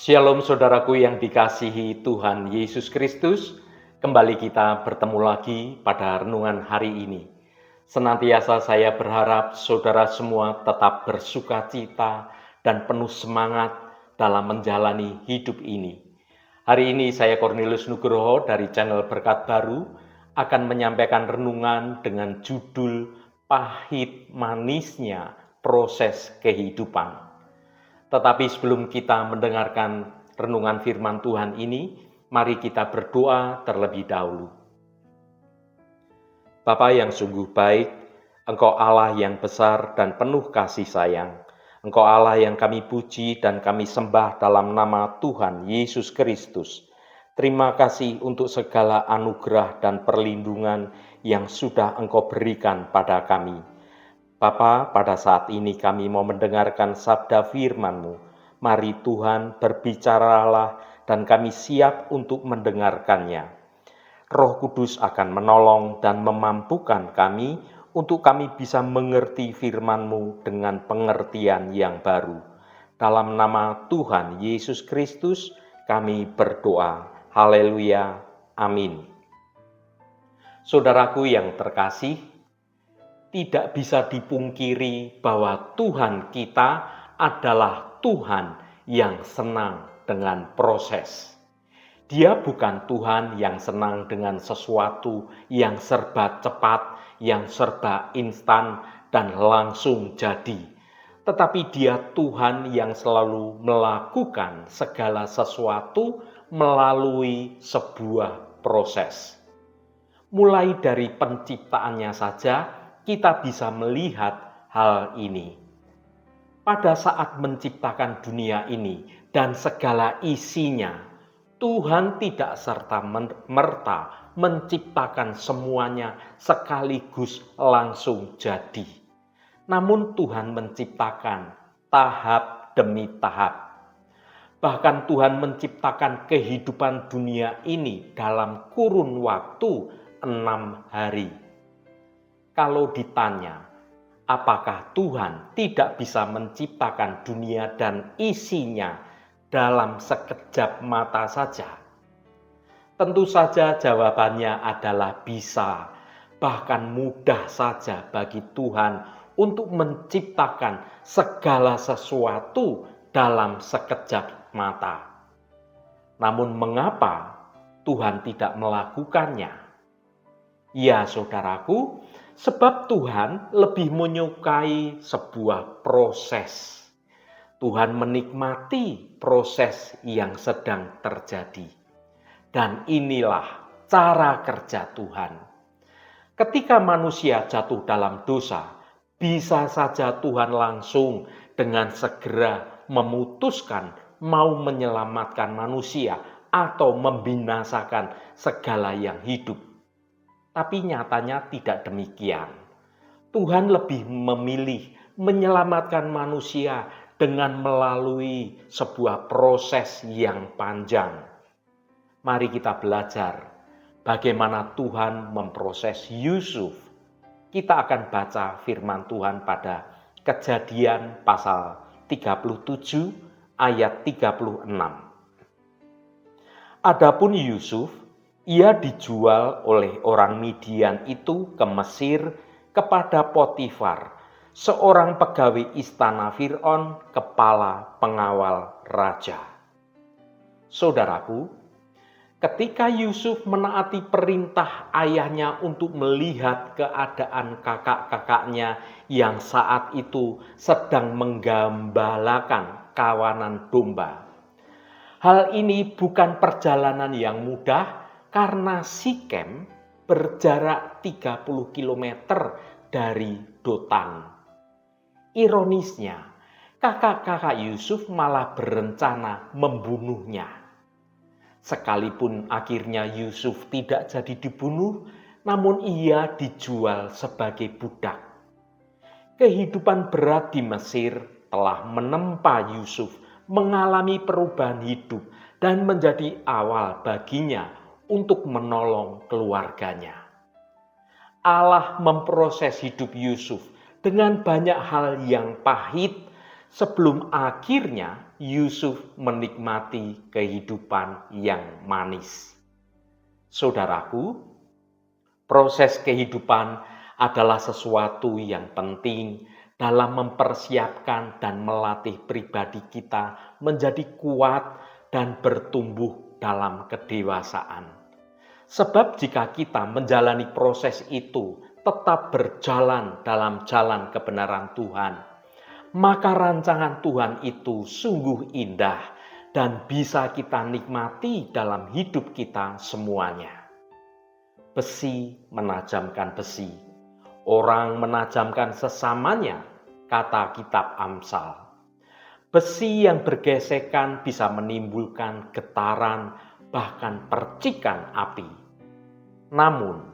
Shalom saudaraku yang dikasihi Tuhan Yesus Kristus. Kembali kita bertemu lagi pada renungan hari ini. Senantiasa saya berharap saudara semua tetap bersukacita dan penuh semangat dalam menjalani hidup ini. Hari ini saya Cornelius Nugroho dari channel Berkat Baru akan menyampaikan renungan dengan judul Pahit Manisnya Proses Kehidupan. Tetapi sebelum kita mendengarkan renungan firman Tuhan ini, mari kita berdoa terlebih dahulu. Bapa yang sungguh baik, Engkau Allah yang besar dan penuh kasih sayang. Engkau Allah yang kami puji dan kami sembah dalam nama Tuhan Yesus Kristus. Terima kasih untuk segala anugerah dan perlindungan yang sudah Engkau berikan pada kami. Bapa, pada saat ini kami mau mendengarkan sabda firman-Mu. Mari Tuhan berbicaralah dan kami siap untuk mendengarkannya. Roh Kudus akan menolong dan memampukan kami untuk kami bisa mengerti firman-Mu dengan pengertian yang baru. Dalam nama Tuhan Yesus Kristus kami berdoa. Haleluya. Amin. Saudaraku yang terkasih, tidak bisa dipungkiri bahwa Tuhan kita adalah Tuhan yang senang dengan proses. Dia bukan Tuhan yang senang dengan sesuatu yang serba cepat, yang serba instan dan langsung jadi. Tetapi Dia Tuhan yang selalu melakukan segala sesuatu melalui sebuah proses. Mulai dari penciptaannya saja, kita bisa melihat hal ini. Pada saat menciptakan dunia ini dan segala isinya, Tuhan tidak serta-merta menciptakan semuanya sekaligus langsung jadi. Namun Tuhan menciptakan tahap demi tahap. Bahkan Tuhan menciptakan kehidupan dunia ini dalam kurun waktu 6 hari. Kalau ditanya, apakah Tuhan tidak bisa menciptakan dunia dan isinya dalam sekejap mata saja? Tentu saja jawabannya adalah bisa, bahkan mudah saja bagi Tuhan untuk menciptakan segala sesuatu dalam sekejap mata. Namun mengapa Tuhan tidak melakukannya? Ya saudaraku, sebab Tuhan lebih menyukai sebuah proses. Tuhan menikmati proses yang sedang terjadi. Dan inilah cara kerja Tuhan. Ketika manusia jatuh dalam dosa, bisa saja Tuhan langsung dengan segera memutuskan mau menyelamatkan manusia atau membinasakan segala yang hidup. Tapi nyatanya tidak demikian. Tuhan lebih memilih menyelamatkan manusia dengan melalui sebuah proses yang panjang. Mari kita belajar bagaimana Tuhan memproses Yusuf. Kita akan baca firman Tuhan pada Kejadian pasal 37 ayat 36. Adapun Yusuf, ia dijual oleh orang Midian itu ke Mesir kepada Potifar, seorang pegawai istana Fir'aun, kepala pengawal raja. Saudaraku, ketika Yusuf menaati perintah ayahnya untuk melihat keadaan kakak-kakaknya yang saat itu sedang menggembalakan kawanan domba. Hal ini bukan perjalanan yang mudah, karena Sikem berjarak 30 km dari Dotan. Ironisnya, kakak-kakak Yusuf malah berencana membunuhnya. Sekalipun akhirnya Yusuf tidak jadi dibunuh, namun ia dijual sebagai budak. Kehidupan berat di Mesir telah menempa Yusuf mengalami perubahan hidup dan menjadi awal baginya untuk menolong keluarganya. Allah memproses hidup Yusuf dengan banyak hal yang pahit sebelum akhirnya Yusuf menikmati kehidupan yang manis. Saudaraku, proses kehidupan adalah sesuatu yang penting dalam mempersiapkan dan melatih pribadi kita menjadi kuat dan bertumbuh dalam kedewasaan. Sebab jika kita menjalani proses itu tetap berjalan dalam jalan kebenaran Tuhan, maka rancangan Tuhan itu sungguh indah dan bisa kita nikmati dalam hidup kita semuanya. Besi menajamkan besi, orang menajamkan sesamanya, kata kitab Amsal. Besi yang bergesekan bisa menimbulkan getaran, bahkan percikan api. Namun,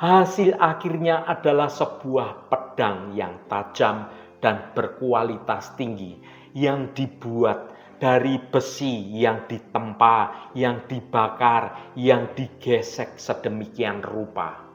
hasil akhirnya adalah sebuah pedang yang tajam dan berkualitas tinggi yang dibuat dari besi yang ditempa, yang dibakar, yang digesek sedemikian rupa.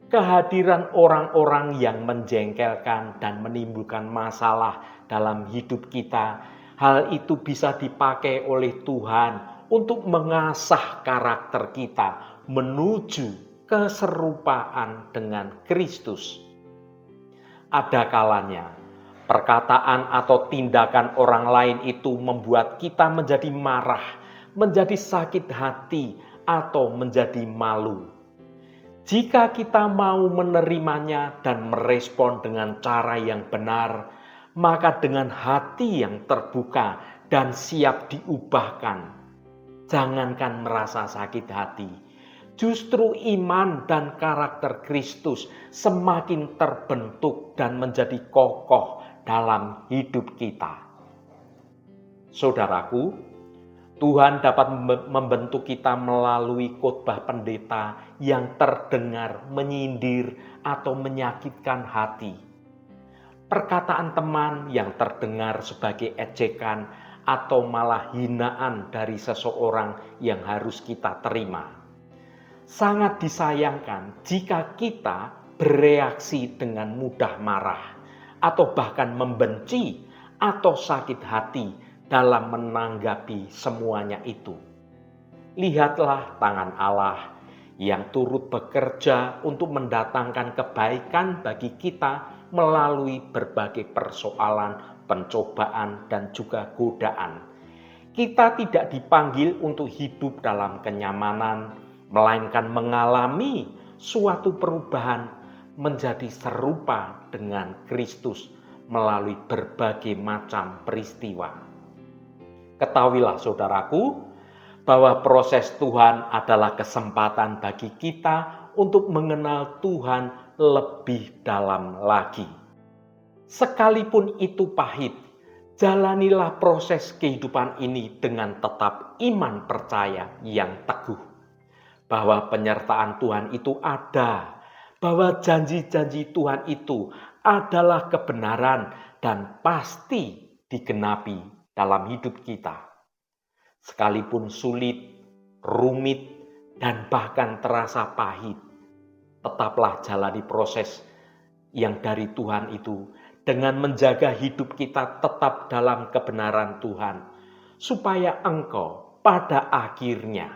Kehadiran orang-orang yang menjengkelkan dan menimbulkan masalah dalam hidup kita, hal itu bisa dipakai oleh Tuhan untuk mengasah karakter kita menuju keserupaan dengan Kristus. Ada kalanya perkataan atau tindakan orang lain itu membuat kita menjadi marah, menjadi sakit hati, atau menjadi malu. Jika kita mau menerimanya dan merespon dengan cara yang benar, maka dengan hati yang terbuka dan siap diubahkan, jangankan merasa sakit hati, justru iman dan karakter Kristus semakin terbentuk dan menjadi kokoh dalam hidup kita. Saudaraku, Tuhan dapat membentuk kita melalui khotbah pendeta yang terdengar menyindir atau menyakitkan hati. Perkataan teman yang terdengar sebagai ejekan atau malah hinaan dari seseorang yang harus kita terima. Sangat disayangkan jika kita bereaksi dengan mudah marah atau bahkan membenci atau sakit hati dalam menanggapi semuanya itu. Lihatlah tangan Allah yang turut bekerja untuk mendatangkan kebaikan bagi kita melalui berbagai persoalan, pencobaan, dan juga godaan. Kita tidak dipanggil untuk hidup dalam kenyamanan, melainkan mengalami suatu perubahan menjadi serupa dengan Kristus melalui berbagai macam peristiwa. Ketahuilah saudaraku, bahwa proses Tuhan adalah kesempatan bagi kita untuk mengenal Tuhan lebih dalam lagi. Sekalipun itu pahit, jalanilah proses kehidupan ini dengan tetap iman percaya yang teguh. Bahwa penyertaan Tuhan itu ada, bahwa janji-janji Tuhan itu adalah kebenaran dan pasti digenapi dalam hidup kita. Sekalipun sulit, rumit, dan bahkan terasa pahit, tetaplah jalani proses yang dari Tuhan itu dengan menjaga hidup kita tetap dalam kebenaran Tuhan, supaya engkau pada akhirnya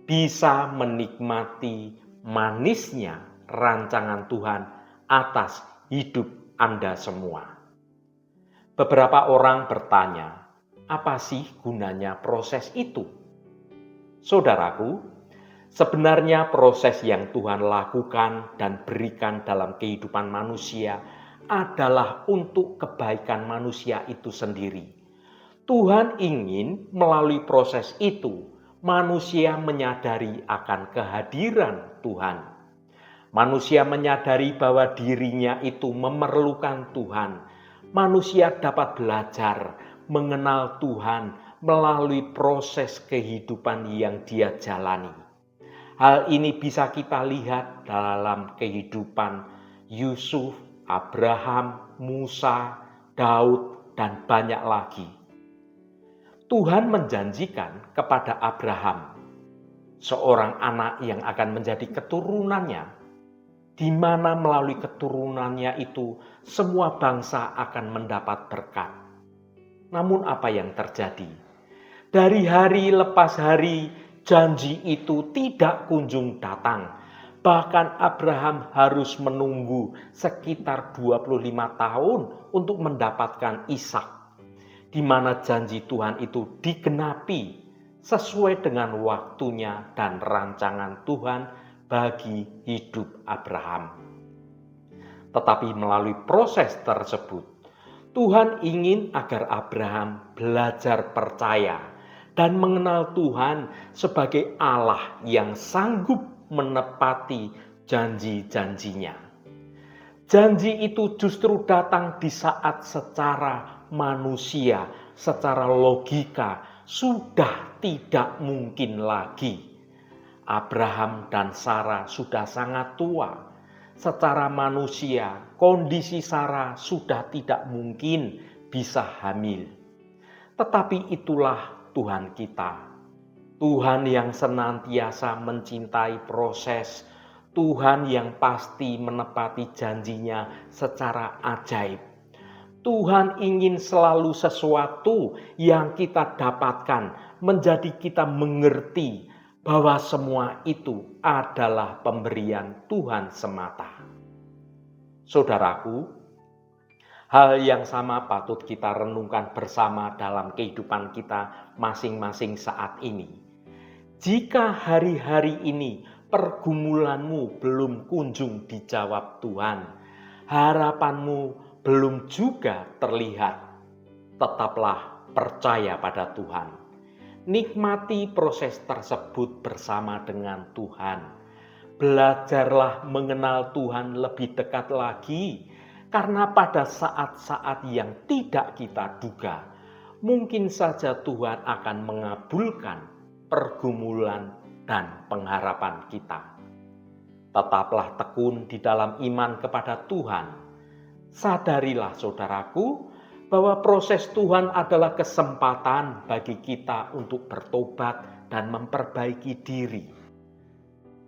bisa menikmati manisnya rancangan Tuhan atas hidup Anda semua. Beberapa orang bertanya, apa sih gunanya proses itu? Saudaraku, sebenarnya proses yang Tuhan lakukan dan berikan dalam kehidupan manusia adalah untuk kebaikan manusia itu sendiri. Tuhan ingin melalui proses itu manusia menyadari akan kehadiran Tuhan. Manusia menyadari bahwa dirinya itu memerlukan Tuhan. Manusia dapat belajar mengenal Tuhan melalui proses kehidupan yang dia jalani. Hal ini bisa kita lihat dalam kehidupan Yusuf, Abraham, Musa, Daud, dan banyak lagi. Tuhan menjanjikan kepada Abraham seorang anak yang akan menjadi keturunannya, di mana melalui keturunannya itu semua bangsa akan mendapat berkat. Namun apa yang terjadi? Dari hari lepas hari, janji itu tidak kunjung datang. Bahkan Abraham harus menunggu sekitar 25 tahun untuk mendapatkan Ishak, di mana janji Tuhan itu digenapi sesuai dengan waktunya dan rancangan Tuhan bagi hidup Abraham. Tetapi melalui proses tersebut, Tuhan ingin agar Abraham belajar percaya dan mengenal Tuhan sebagai Allah yang sanggup menepati janji-janjinya. Janji itu justru datang di saat secara manusia, secara logika sudah tidak mungkin lagi. Abraham dan Sarah sudah sangat tua. Secara manusia, kondisi Sarah sudah tidak mungkin bisa hamil. Tetapi itulah Tuhan kita. Tuhan yang senantiasa mencintai proses, Tuhan yang pasti menepati janjinya secara ajaib. Tuhan ingin selalu sesuatu yang kita dapatkan menjadi kita mengerti bahwa semua itu adalah pemberian Tuhan semata. Saudaraku, hal yang sama patut kita renungkan bersama dalam kehidupan kita masing-masing saat ini. Jika hari-hari ini pergumulanmu belum kunjung dijawab Tuhan, harapanmu belum juga terlihat, tetaplah percaya pada Tuhan. Nikmati proses tersebut bersama dengan Tuhan. Belajarlah mengenal Tuhan lebih dekat lagi, karena pada saat-saat yang tidak kita duga, mungkin saja Tuhan akan mengabulkan pergumulan dan pengharapan kita. Tetaplah tekun di dalam iman kepada Tuhan. Sadarilah saudaraku, bahwa proses Tuhan adalah kesempatan bagi kita untuk bertobat dan memperbaiki diri.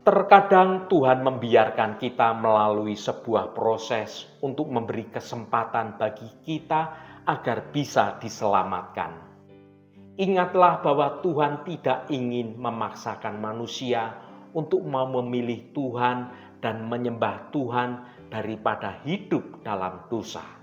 Terkadang Tuhan membiarkan kita melalui sebuah proses untuk memberi kesempatan bagi kita agar bisa diselamatkan. Ingatlah bahwa Tuhan tidak ingin memaksakan manusia untuk mau memilih Tuhan dan menyembah Tuhan daripada hidup dalam dosa.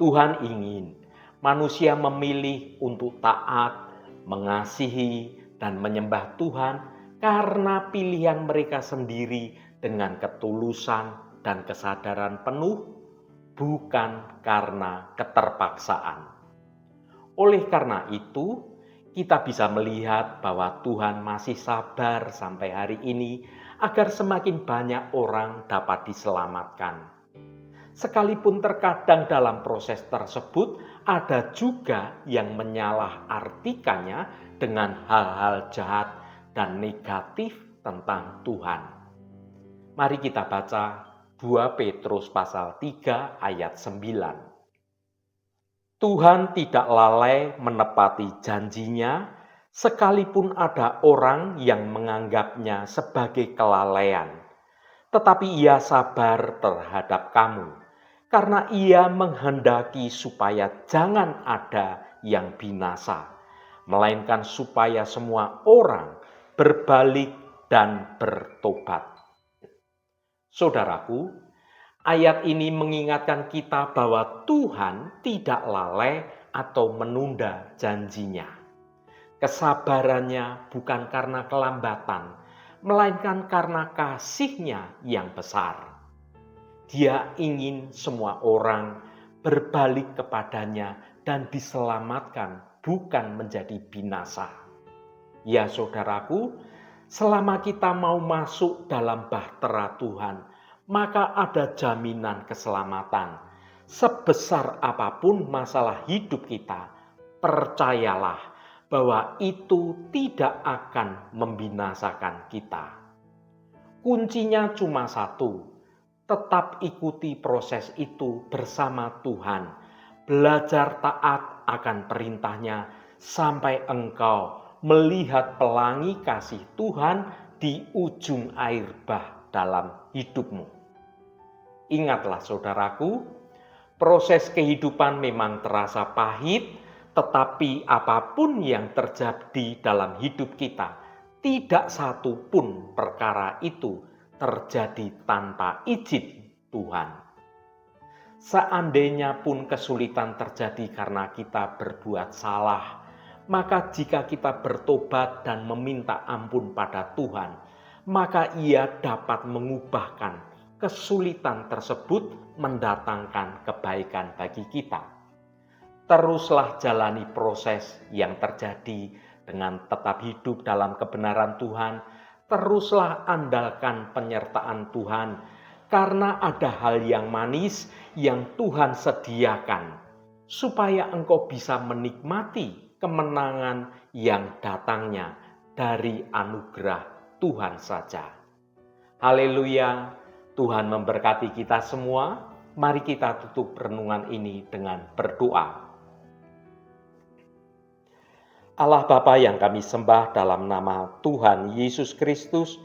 Tuhan ingin manusia memilih untuk taat, mengasihi, dan menyembah Tuhan karena pilihan mereka sendiri dengan ketulusan dan kesadaran penuh, bukan karena keterpaksaan. Oleh karena itu, kita bisa melihat bahwa Tuhan masih sabar sampai hari ini agar semakin banyak orang dapat diselamatkan. Sekalipun terkadang dalam proses tersebut ada juga yang menyalahartikannya dengan hal-hal jahat dan negatif tentang Tuhan. Mari kita baca 2 Petrus pasal 3 ayat 9. Tuhan tidak lalai menepati janjinya, sekalipun ada orang yang menganggapnya sebagai kelalaian. Tetapi ia sabar terhadap kamu, karena ia menghendaki supaya jangan ada yang binasa, melainkan supaya semua orang berbalik dan bertobat. Saudaraku, ayat ini mengingatkan kita bahwa Tuhan tidak lalai atau menunda janjinya. Kesabarannya bukan karena kelambatan, melainkan karena kasih-Nya yang besar. Dia ingin semua orang berbalik kepadanya dan diselamatkan, bukan menjadi binasa. Ya saudaraku, selama kita mau masuk dalam bahtera Tuhan, maka ada jaminan keselamatan. Sebesar apapun masalah hidup kita, percayalah bahwa itu tidak akan membinasakan kita. Kuncinya cuma satu, tetap ikuti proses itu bersama Tuhan. Belajar taat akan perintahnya sampai engkau melihat pelangi kasih Tuhan di ujung air bah dalam hidupmu. Ingatlah saudaraku, Proses kehidupan memang terasa pahit, tetapi apapun yang terjadi dalam hidup kita, tidak satu pun perkara itu terjadi tanpa izin Tuhan. Seandainya pun kesulitan terjadi karena kita berbuat salah, maka jika kita bertobat dan meminta ampun pada Tuhan, maka Ia dapat mengubahkan kesulitan tersebut mendatangkan kebaikan bagi kita. Teruslah jalani proses yang terjadi dengan tetap hidup dalam kebenaran Tuhan. Teruslah andalkan penyertaan Tuhan, karena ada hal yang manis yang Tuhan sediakan, supaya engkau bisa menikmati kemenangan yang datangnya dari anugerah Tuhan saja. Haleluya, Tuhan memberkati kita semua. Mari kita tutup renungan ini dengan berdoa. Allah Bapa yang kami sembah dalam nama Tuhan Yesus Kristus,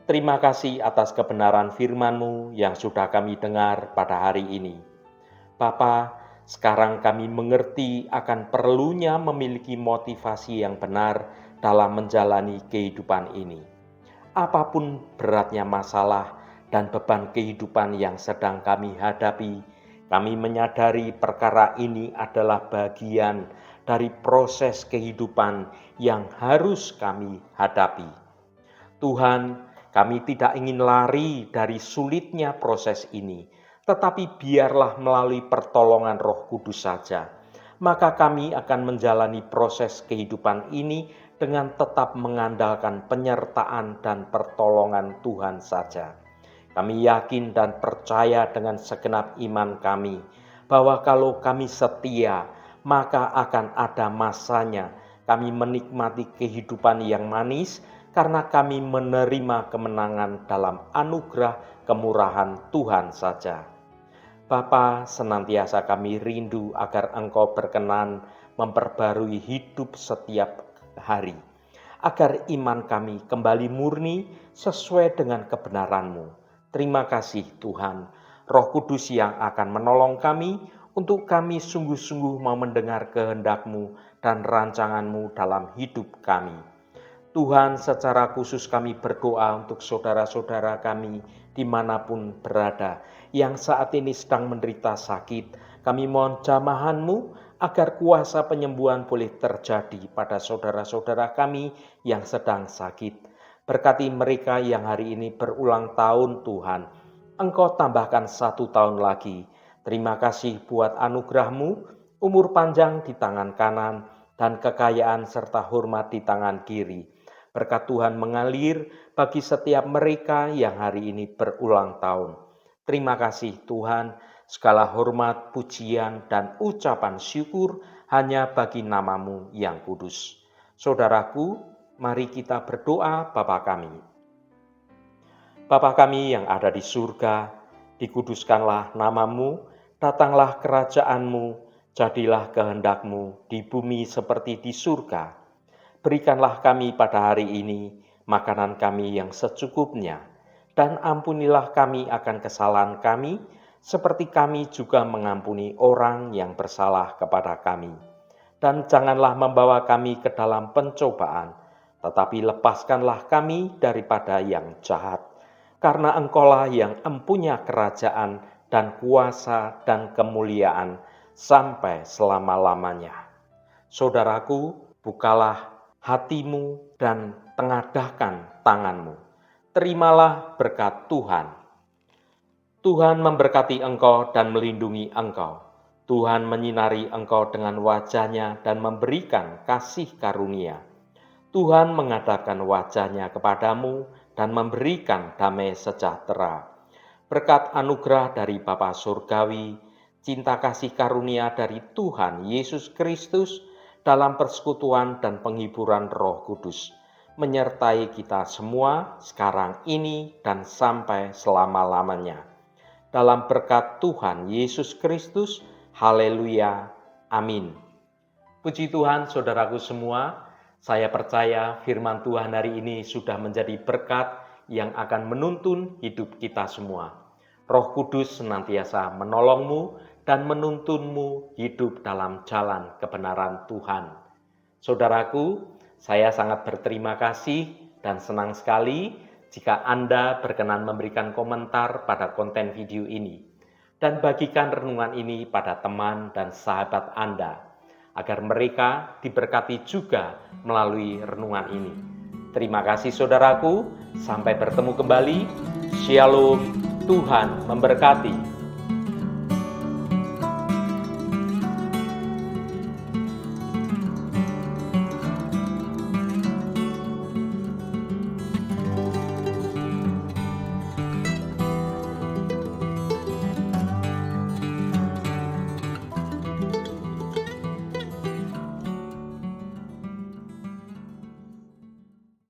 terima kasih atas kebenaran firman-Mu yang sudah kami dengar pada hari ini. Bapa, sekarang kami mengerti akan perlunya memiliki motivasi yang benar dalam menjalani kehidupan ini. Apapun beratnya masalah dan beban kehidupan yang sedang kami hadapi, kami menyadari perkara ini adalah bagian dari proses kehidupan yang harus kami hadapi. Tuhan, kami tidak ingin lari dari sulitnya proses ini, tetapi biarlah melalui pertolongan Roh Kudus saja, maka kami akan menjalani proses kehidupan ini dengan tetap mengandalkan penyertaan dan pertolongan Tuhan saja. Kami yakin dan percaya dengan segenap iman kami, bahwa kalau kami setia, maka akan ada masanya kami menikmati kehidupan yang manis, karena kami menerima kemenangan dalam anugerah kemurahan Tuhan saja. Bapa, senantiasa kami rindu agar Engkau berkenan memperbarui hidup setiap hari, agar iman kami kembali murni sesuai dengan kebenaran-Mu. Terima kasih Tuhan, Roh Kudus yang akan menolong kami untuk kami sungguh-sungguh mau mendengar kehendak-Mu dan rancangan-Mu dalam hidup kami. Tuhan, secara khusus kami berdoa untuk saudara-saudara kami dimanapun berada, yang saat ini sedang menderita sakit. Kami mohon jamahan-Mu agar kuasa penyembuhan boleh terjadi pada saudara-saudara kami yang sedang sakit. Berkati mereka yang hari ini berulang tahun Tuhan. Engkau tambahkan 1 tahun lagi. Terima kasih buat anugerah-Mu, umur panjang di tangan kanan, dan kekayaan serta hormat di tangan kiri. Berkat Tuhan mengalir bagi setiap mereka yang hari ini berulang tahun. Terima kasih Tuhan, segala hormat, pujian, dan ucapan syukur hanya bagi nama-Mu yang kudus. Saudaraku, mari kita berdoa Bapa kami. Bapa kami yang ada di surga, dikuduskanlah nama-Mu, datanglah kerajaan-Mu, jadilah kehendak-Mu di bumi seperti di surga. Berikanlah kami pada hari ini makanan kami yang secukupnya, dan ampunilah kami akan kesalahan kami, seperti kami juga mengampuni orang yang bersalah kepada kami. Dan janganlah membawa kami ke dalam pencobaan, tetapi lepaskanlah kami daripada yang jahat. Karena Engkaulah yang empunya kerajaan dan kuasa dan kemuliaan sampai selama-lamanya. Saudaraku, bukalah hatimu dan tengadahkan tanganmu. Terimalah berkat Tuhan. Tuhan memberkati engkau dan melindungi engkau. Tuhan menyinari engkau dengan wajah-Nya dan memberikan kasih karunia. Tuhan mengadakan wajah-Nya kepadamu dan memberikan damai sejahtera. Berkat anugerah dari Bapa Surgawi, cinta kasih karunia dari Tuhan Yesus Kristus, dalam persekutuan dan penghiburan Roh Kudus, menyertai kita semua sekarang ini dan sampai selama-lamanya. Dalam berkat Tuhan Yesus Kristus, haleluya, amin. Puji Tuhan, saudaraku semua, saya percaya firman Tuhan hari ini sudah menjadi berkat yang akan menuntun hidup kita semua. Roh Kudus senantiasa menolongmu dan menuntunmu hidup dalam jalan kebenaran Tuhan. Saudaraku, saya sangat berterima kasih dan senang sekali jika Anda berkenan memberikan komentar pada konten video ini dan bagikan renungan ini pada teman dan sahabat Anda, agar mereka diberkati juga melalui renungan ini. Terima kasih saudaraku, sampai bertemu kembali. Shalom, Tuhan memberkati.